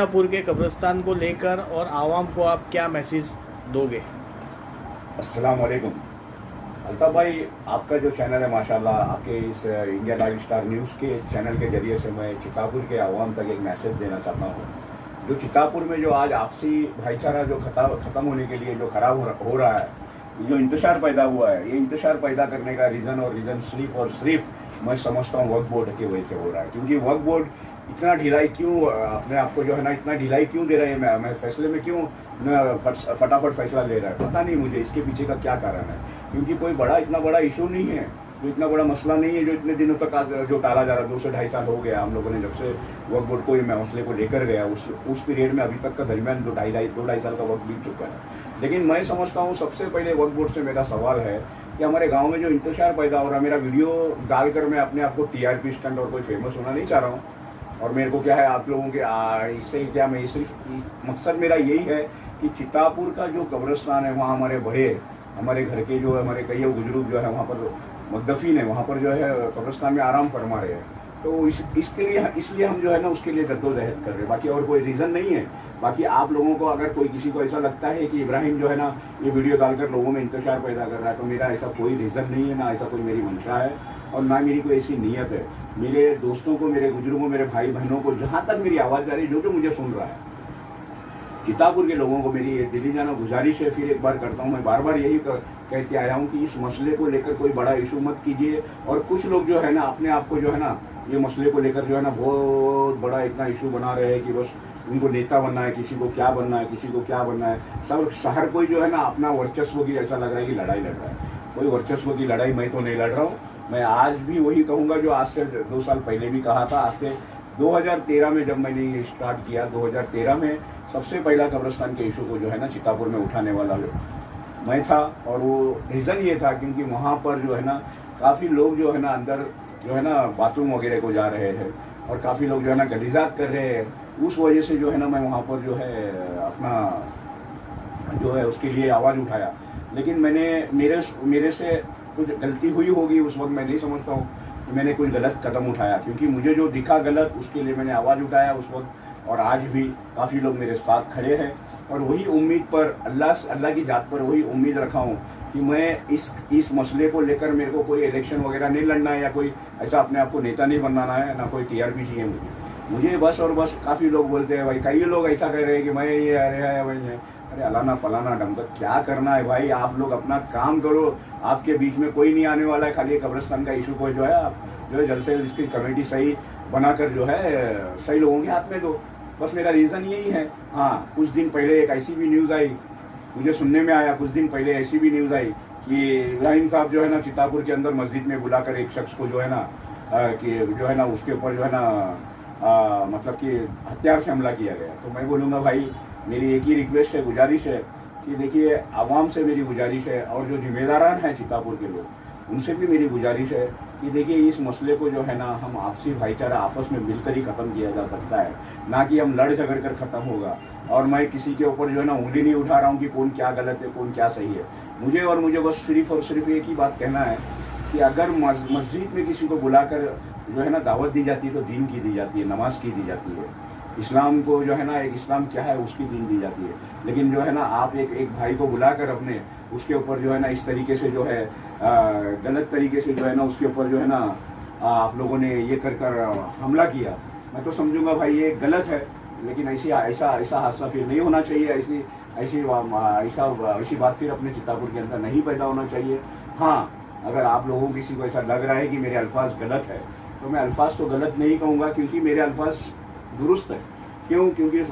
चितापुर के कब्रिस्तान को लेकर और आवाम को आप क्या मैसेज दोगे? अस्सलाम वालेकुम। अल्ताफ़ भाई, आपका जो चैनल है माशाल्लाह, आपके इस इंडिया लाइव स्टार न्यूज़ के चैनल के ज़रिए से मैं चितापुर के आवाम तक एक मैसेज देना चाहता हूँ। जो चितापुर में जो आज आपसी भाईचारा जो ख़त्म होने के लिए जो खराब हो रहा है, जो इंतशार पैदा हुआ है, ये इंतशार पैदा करने का रीज़न सिर्फ मैं समझता हूँ वक्फ बोर्ड की वजह से हो रहा है। क्योंकि वक्फ बोर्ड इतना ढिलाई क्यों अपने आप को जो है ना इतना ढिलाई क्यों दे रहे हैं, मैं फैसले में क्यों फटाफट फैसला ले रहा है, पता नहीं मुझे इसके पीछे का क्या कारण है। क्योंकि कोई इतना बड़ा इशू नहीं है, जो इतना बड़ा मसला नहीं है जो इतने दिनों तक जो टाला जा रहा है। 2 से 2.5 साल हो गया हम लोगों ने जब से वक्फ बोर्ड को मसले को लेकर गया, उस पीरियड में अभी तक का दरमियान 2-2.5 साल का वक्त बीत चुका है। लेकिन मैं समझता हूँ सबसे पहले वक्फ बोर्ड से मेरा सवाल है कि हमारे गांव में जो इंतशार पैदा हो रहा है, मेरा वीडियो डालकर मैं अपने आप को टीआरपी स्टंट और कोई फेमस होना नहीं चाह रहा हूँ। और मेरे को क्या है आप लोगों के इससे क्या, मैं सिर्फ मकसद मेरा यही है कि चितापुर का जो कब्रिस्तान है वहाँ हमारे घर के जो है हमारे कई बुजुर्ग जो है वहाँ पर मुद्दफीन है, वहाँ पर जो है कब्रिस्तान में आराम फरमा रहे हैं। तो इसलिए हम जो है ना उसके लिए जद्दोजहद कर रहे हैं, बाकी और कोई रीज़न नहीं है। बाकी आप लोगों को अगर किसी को ऐसा लगता है कि इब्राहिम जो है ना ये वीडियो डालकर लोगों में इंतशार पैदा कर रहा है, तो मेरा ऐसा कोई रीज़न नहीं है, ना ऐसा कोई मेरी मंशा है और ना मेरी कोई ऐसी नीयत है। मेरे दोस्तों को, मेरे बुजुर्गों, मेरे भाई बहनों को, जहाँ तक मेरी आवाज़ जा रही है, जो मुझे सुन रहा है, चितापुर के लोगों को मेरी दिली जाना गुजारिश है। फिर एक बार करता हूँ, मैं बार बार यही कहते आया हूँ कि इस मसले को लेकर कोई बड़ा इशू मत कीजिए। और कुछ लोग जो है ना अपने आप को जो है ना ये मसले को लेकर जो है ना बहुत बड़ा इतना इशू बना रहे हैं कि बस उनको नेता बनना है, किसी को क्या बनना है, किसी को क्या बनना है। सब शहर कोई जो है ना अपना वर्चस्व की ऐसा लग रहा है कि लड़ाई लड़ रहा है। कोई वर्चस्व की लड़ाई मैं तो नहीं लड़ रहा हूँ। मैं आज भी वही कहूँगा जो आज से 2 साल पहले भी कहा था। आज से 2013 में जब मैंने ये स्टार्ट किया, 2013 में सबसे पहला कब्रिस्तान के इशू को जो है ना चितापुर में उठाने वाला मैं था। और वो रीज़न ये था क्योंकि वहाँ पर जो है ना काफ़ी लोग जो है ना अंदर जो है ना बाथरूम वगैरह को जा रहे हैं और काफ़ी लोग जो है ना गलीजात कर रहे हैं। उस वजह से जो है ना मैं वहाँ पर जो है अपना जो है उसके लिए आवाज़ उठाया। लेकिन मेरे से कुछ गलती हुई होगी उस वक्त, मैं नहीं समझता हूँ कि मैंने कुछ गलत कदम उठाया। क्योंकि मुझे जो दिखा गलत उसके लिए मैंने आवाज़ उठाया उस वक्त। और आज भी काफ़ी लोग मेरे साथ खड़े हैं और वही उम्मीद पर अल्लाह की ज़ात पर वही उम्मीद रखा हूँ कि मैं इस मसले को लेकर मेरे को कोई इलेक्शन वगैरह नहीं लड़ना है या कोई ऐसा अपने आप को नेता नहीं बनाना है, ना कोई टीआरपी चाहिए मुझे बस और बस। काफ़ी लोग बोलते हैं भाई, कई लोग ऐसा कह रहे हैं कि मैं ये अरे वही है, अरे अलाना फलाना ढंग क्या करना है भाई। आप लोग अपना काम करो, आपके बीच में कोई नहीं आने वाला है। खाली कब्रिस्तान का इशू को जो है आप जो है जल्द से जल्द इसकी कमेटी सही बनाकर जो है सही लोगों के हाथ में दो। बस मेरा रीज़न यही है। हाँ, कुछ दिन पहले एक ऐसी भी न्यूज़ आई, मुझे सुनने में आया, कुछ दिन पहले ऐसी भी न्यूज़ आई कि इब्राहिम साहब जो है ना चितापुर के अंदर मस्जिद में बुलाकर एक शख्स को जो है ना कि जो है ना उसके ऊपर जो है ना मतलब कि हथियार से हमला किया गया। तो मैं बोलूँगा भाई, मेरी एक ही रिक्वेस्ट है, गुजारिश है कि देखिए आवाम से मेरी गुजारिश है और जो जिम्मेदारान हैं चितापुर के लोग उनसे भी मेरी गुजारिश है कि देखिए इस मसले को जो है ना हम आपसी भाईचारा आपस में मिलकर ही ख़त्म किया जा सकता है, ना कि हम लड़ झगड़ कर ख़त्म होगा। और मैं किसी के ऊपर जो है ना उंगली नहीं उठा रहा हूँ कि कौन क्या गलत है कौन क्या सही है। मुझे बस सिर्फ और सिर्फ एक ही बात कहना है कि अगर मस्जिद में किसी को बुलाकर जो है ना दावत दी जाती है तो दीन की दी जाती है, नमाज की दी जाती है, इस्लाम को जो है ना एक इस्लाम क्या है उसकी दीन दी जाती है। लेकिन जो है ना आप एक भाई को बुलाकर अपने उसके ऊपर जो है ना इस तरीके से जो है गलत तरीके से जो है ना उसके ऊपर जो है ना आप लोगों ने ये कर हमला किया, मैं तो समझूंगा भाई ये गलत है। लेकिन ऐसा हादसा फिर नहीं होना चाहिए, ऐसी बात फिर अपने चितापुर के अंदर नहीं पैदा होना चाहिए। हाँ, अगर आप लोगों को किसी को ऐसा लग रहा है कि मेरे अल्फाज गलत है तो मैं अल्फाज तो गलत नहीं कहूँगा, क्योंकि मेरे अल्फाज दुरुस्त है। क्यों? क्योंकि उस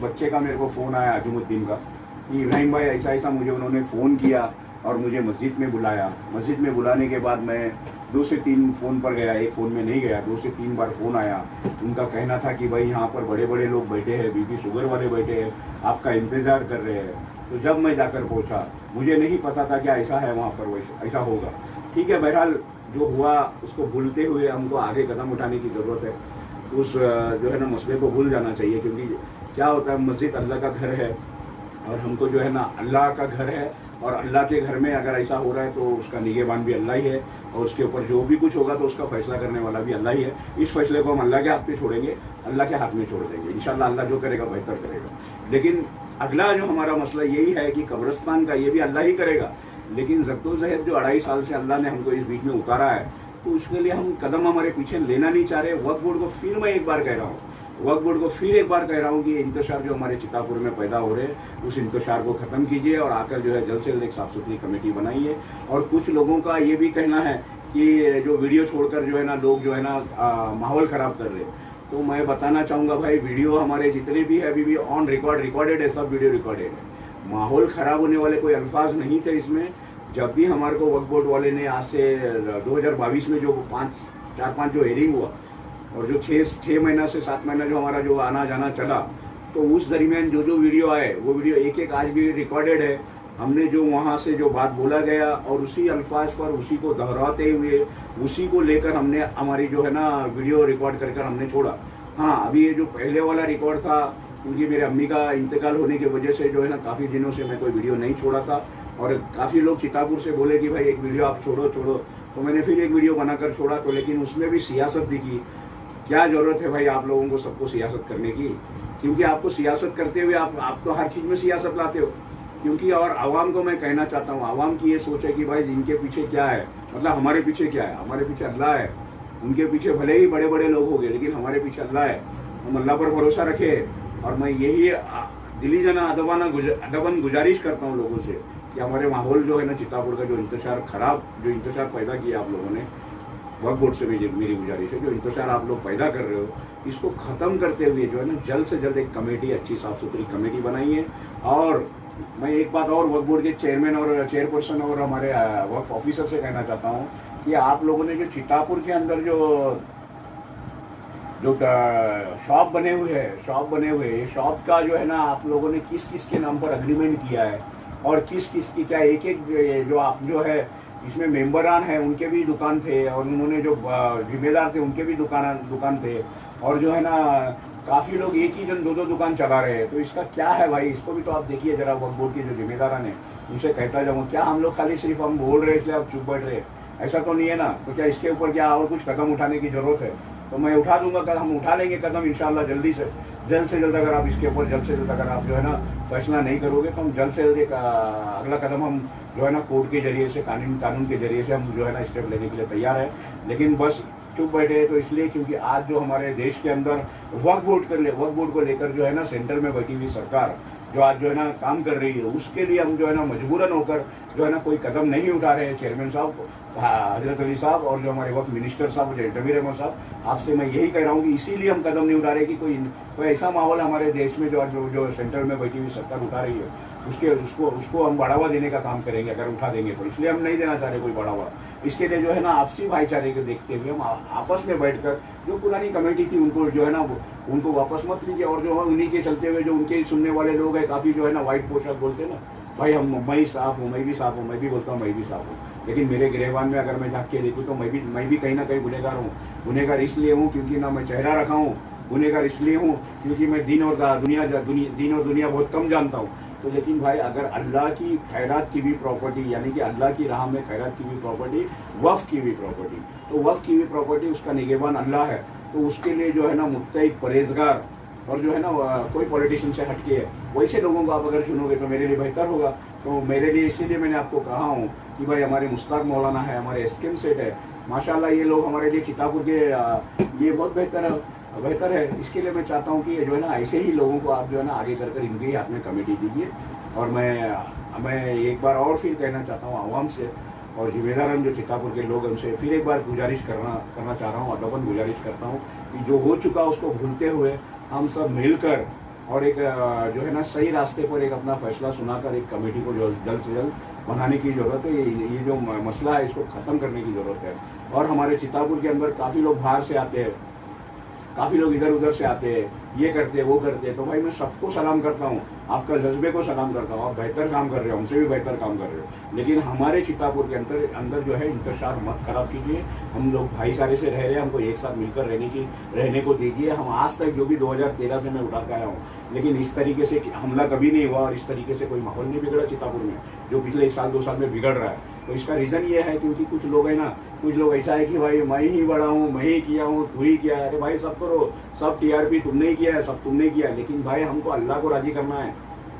बच्चे का मेरे को फ़ोन आया अजमुद्दीन का कि इब्राहिम भाई ऐसा मुझे उन्होंने फ़ोन किया और मुझे मस्जिद में बुलाया। मस्जिद में बुलाने के बाद मैं 2 से 3 फ़ोन पर गया, एक फ़ोन में नहीं गया, 2 से 3 बार फ़ोन आया। उनका कहना था कि भाई यहाँ पर बड़े बड़े लोग बैठे हैं, बीपी शुगर वाले बैठे हैं, आपका इंतज़ार कर रहे हैं। तो जब मैं जाकर पहुँचा, मुझे नहीं पता था क्या ऐसा है वहाँ पर, वैसे ऐसा होगा। ठीक है, बहरहाल जो हुआ उसको भूलते हुए हमको आगे कदम उठाने की ज़रूरत है। उस जो है ना मसले को भूल जाना चाहिए, क्योंकि क्या होता है मस्जिद अल्लाह का घर है और हमको जो है ना अल्लाह का घर है और अल्लाह के घर में अगर ऐसा हो रहा है तो उसका निगहबान भी अल्लाह ही है, और उसके ऊपर जो भी कुछ होगा तो उसका फैसला करने वाला भी अल्लाह ही है। इस फैसले को हम अल्लाह के हाथ में छोड़ेंगे, अल्लाह के हाथ में छोड़ देंगे। इंशाल्लाह अल्लाह जो करेगा बेहतर करेगा। लेकिन अगला जो हमारा मसला यही है कि कब्रिस्तान का ये भी अल्लाह ही करेगा, लेकिन जद्दोजहद जो 2.5 साल से अल्लाह ने हमको इस बीच में उतारा है, तो उसके लिए हम कदम हमारे पीछे लेना नहीं चाह रहे। वक्फ बोर्ड को फिर मैं एक बार कह रहा हूँ, वक्फ बोर्ड को फिर एक बार कह रहा हूँ कि इंतशार जो हमारे चितापुर में पैदा हो रहे हैं उस इंतशार को ख़त्म कीजिए और आकर जो है जल्द से जल्द एक साफ़ सुथरी कमेटी बनाइए। और कुछ लोगों का ये भी कहना है कि जो वीडियो छोड़कर जो है ना लोग जो है ना माहौल ख़राब कर रहे हैं, तो मैं बताना चाहूँगा भाई, वीडियो हमारे जितने भी है अभी भी ऑन रिकॉर्डेड है, सब वीडियो रिकॉर्डेड है। माहौल ख़राब होने वाले कोई अल्फाज नहीं थे इसमें। जब भी हमारे को वक्फ बोर्ड वाले ने आज से 2022 में जो 4-5 जो हेयरिंग हुआ और जो 6 महीना से 7 महीना जो हमारा जो आना जाना चला, तो उस दरमियान जो वीडियो आए वो वीडियो एक आज भी रिकॉर्डेड है। हमने जो वहाँ से जो बात बोला गया और उसी अल्फाज पर उसी को दोहराते हुए उसी को लेकर हमने हमारी जो है ना वीडियो रिकॉर्ड कर हमने छोड़ा। हाँ, अभी ये जो पहले वाला रिकॉर्ड था, क्योंकि मेरे अम्मी का इंतकाल होने की वजह से जो है ना काफ़ी दिनों से मैं कोई वीडियो नहीं छोड़ा था, और काफ़ी लोग चितापुर से बोले कि भाई एक वीडियो आप छोड़ो, तो मैंने फिर एक वीडियो बनाकर छोड़ा। तो लेकिन उसमें भी सियासत दिखी। क्या ज़रूरत है भाई आप लोगों को सबको सियासत करने की? क्योंकि आपको सियासत करते हुए आप तो हर चीज़ में सियासत लाते हो। क्योंकि और आवाम को मैं कहना चाहता हूँ, आवाम की ये सोच है कि भाई इनके पीछे क्या है, मतलब हमारे पीछे क्या है? हमारे पीछे अल्लाह है। उनके पीछे भले ही बड़े बड़े लोग हो गए, लेकिन हमारे पीछे अल्लाह है। हम अल्लाह पर भरोसा रखें। और मैं यही दिली जना अदबन गुजारिश करता हूँ लोगों से कि हमारे माहौल जो है ना चितापुर का जो इंतशार पैदा किया आप लोगों ने, वक्फ बोर्ड से मेरी गुजारिश है, जो इंतशार आप लोग पैदा कर रहे हो इसको ख़त्म करते हुए जो है ना जल्द से जल्द एक कमेटी, अच्छी साफ़ सुथरी कमेटी बनाइए। और मैं एक बात और वक्फ बोर्ड के चेयरमैन और चेयरपर्सन और हमारे वक्फ ऑफिसर से कहना चाहता हूँ कि आप लोगों ने जो चितापुर के अंदर जो शॉप बने हुए शॉप का जो है ना आप लोगों ने किस किस के नाम पर अग्रीमेंट किया है और किस किस की क्या एक जो आप जो है इसमें मेंबरान हैं उनके भी दुकान थे, और उन्होंने जो जिम्मेदार थे उनके भी दुकान थे, और जो है ना काफ़ी लोग एक ही जन 2 दुकान चला रहे हैं। तो इसका क्या है भाई? इसको भी तो आप देखिए जरा। वक्फ बोर्ड के जो जिम्मेदारान हैं उनसे कहता जाऊँ, क्या हम लोग खाली सिर्फ हम बोल रहे इसलिए आप चुप बैठ रहे? ऐसा तो नहीं है ना। तो क्या इसके ऊपर क्या और कुछ कदम उठाने की ज़रूरत है? तो मैं उठा दूंगा, कल हम उठा लेंगे कदम इंशाल्लाह जल्द से जल्द। अगर आप इसके ऊपर जल्द से जल्द अगर आप जो है ना फैसला नहीं करोगे तो हम जल्द से जल्द एक अगला कदम हम जो है ना कोर्ट के जरिए से, कानून के जरिए से हम जो है ना स्टेप लेने के लिए तैयार है। लेकिन बस चुप बैठे तो इसलिए क्योंकि आज जो हमारे देश के अंदर वक्फ बोर्ड को लेकर जो है ना सेंटर में बैठी हुई सरकार जो आज जो है ना काम कर रही है, उसके लिए हम जो है ना मजबूरन होकर जो है ना कोई कदम नहीं उठा रहे हैं। चेयरमैन साहब हजरत अली साहब और जो हमारे वक्त मिनिस्टर साहब जमीर अहमद साहब, आपसे मैं यही कह रहा हूँ कि इसीलिए हम कदम नहीं उठा रहे कि कोई ऐसा माहौल हमारे देश में जो सेंटर में बैठी हुई सरकार उठा रही है उसको हम बढ़ावा देने का काम करेंगे अगर उठा देंगे तो। इसलिए हम नहीं देना चाह रहे कोई बढ़ावा। इसके लिए जो है ना आपसी भाईचारे को देखते हुए हम आपस में बैठकर जो पुरानी कमेटी थी उनको जो है ना उनको वापस मत लीजिए, और जो है उन्हीं के चलते हुए जो उनके सुनने वाले लोग हैं काफ़ी जो है ना वाइट पोशाक बोलते हैं ना, भाई मैं ही साफ हूँ, मैं भी साफ हूँ, मैं भी बोलता हूँ मैं भी साफ हूँ, लेकिन मेरे गिरेबान में अगर मैं झाँक के देखूँ तो मैं भी कहीं ना कहीं गुनहगार हूँ। गुनहगार इसलिए हूँ क्योंकि ना मैं चेहरा रखा हूँ, गुनहगार इसलिए हूँ क्योंकि मैं दीन और दुनिया बहुत कम जानता हूँ। तो लेकिन भाई अगर अल्लाह की खैरात की भी प्रॉपर्टी, यानी कि अल्लाह की राह में खैरात की भी प्रॉपर्टी, वफ़ की भी प्रॉपर्टी, तो वफ़ की भी प्रॉपर्टी उसका निगहबान अल्लाह है। तो उसके लिए जो है ना मुत्तक़ी परहेज़गार और जो है ना कोई पॉलिटिशियन से हटके है वैसे लोगों को आप अगर चुनोगे तो मेरे लिए बेहतर होगा। तो मेरे लिए इसीलिए मैंने आपको कहा हूँ कि भाई हमारे मुश्ताक मौलाना है, हमारे एसकेएम सेठ है, माशाल्लाह ये लोग हमारे लिए चितापुर के लिए बहुत बेहतर है। इसके लिए मैं चाहता हूँ कि जो है ना ऐसे ही लोगों को आप जो है ना आगे कर इनके ही हाथ में कमेटी दीजिए। और मैं एक बार और फिर कहना चाहता हूँ आवाम से और जिम्मेदारान जो चितापुर के लोग उनसे फिर एक बार गुजारिश करना चाह रहा हूँ, अदबन गुजारिश करता हूँ कि जो हो चुका उसको भूलते हुए हम सब मिलकर और एक जो है ना सही रास्ते पर एक अपना फैसला सुनाकर एक कमेटी को जो जल्द से जल्द बनाने की ज़रूरत है। ये जो मसला है इसको ख़त्म करने की ज़रूरत है। और हमारे चितापुर के अंदर काफ़ी लोग बाहर से आते हैं, काफ़ी लोग इधर उधर से आते हैं, ये करते हैं वो करते हैं। तो भाई मैं सबको सलाम करता हूँ, आपका जज्बे को सलाम करता हूँ। आप बेहतर काम कर रहे हो, हमसे भी बेहतर काम कर रहे हो, लेकिन हमारे चितापुर के अंदर जो है इंतशार मत खराब कीजिए। हम लोग भाईचारे से रह रहे हैं, हमको एक साथ मिलकर रहने को दीजिए। हम आज तक जो भी 2013 से मैं उठाता आया हूँ, लेकिन इस तरीके से हमला कभी नहीं हुआ और इस तरीके से कोई माहौल नहीं बिगड़ा चितापुर में, जो पिछले 1 साल 2 साल में बिगड़ रहा है। तो इसका रीज़न ये है क्योंकि कुछ लोग है ना, कुछ लोग ऐसा है कि भाई मैं ही बड़ा हूँ, मैं ही किया हूँ, तू ही किया है। अरे भाई सब करो, सब टीआरपी तुमने ही किया है, सब तुमने किया है, लेकिन भाई हमको अल्लाह को राजी करना है,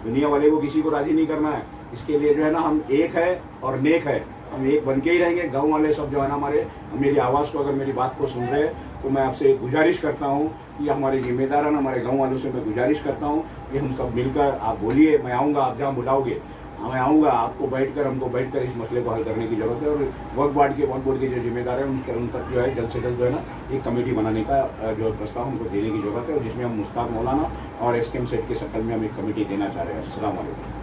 दुनिया वाले को किसी को राजी नहीं करना है। इसके लिए जो है ना हम एक है और नेक है, हम एक बन के ही रहेंगे। गाँव वाले सब जो है ना हमारे, मेरी आवाज़ को, अगर मेरी बात को सुन रहे हैं, तो मैं आपसे गुजारिश करता हूँ कि हमारे जिम्मेदारान, हमारे गाँव वालों से मैं गुजारिश करता हूँ कि हम सब मिलकर, आप बोलिए, मैं आऊँगा, आप जहाँ बुलाओगे मैं आऊँगा। आपको हमको बैठकर इस मसले को हल करने की जरूरत है। और वक्फ बोर्ड के जो जिम्मेदार है उन तक जो है जल्द से जल्द जो है ना एक कमेटी बनाने का जो प्रस्ताव हमको देने की जरूरत है, और जिसमें हम मुश्ताक मौलाना और एसकेएम सेठ के शक्ल में हम एक कमेटी देना चाह रहे हैं। अस्सलाम वालेकुम।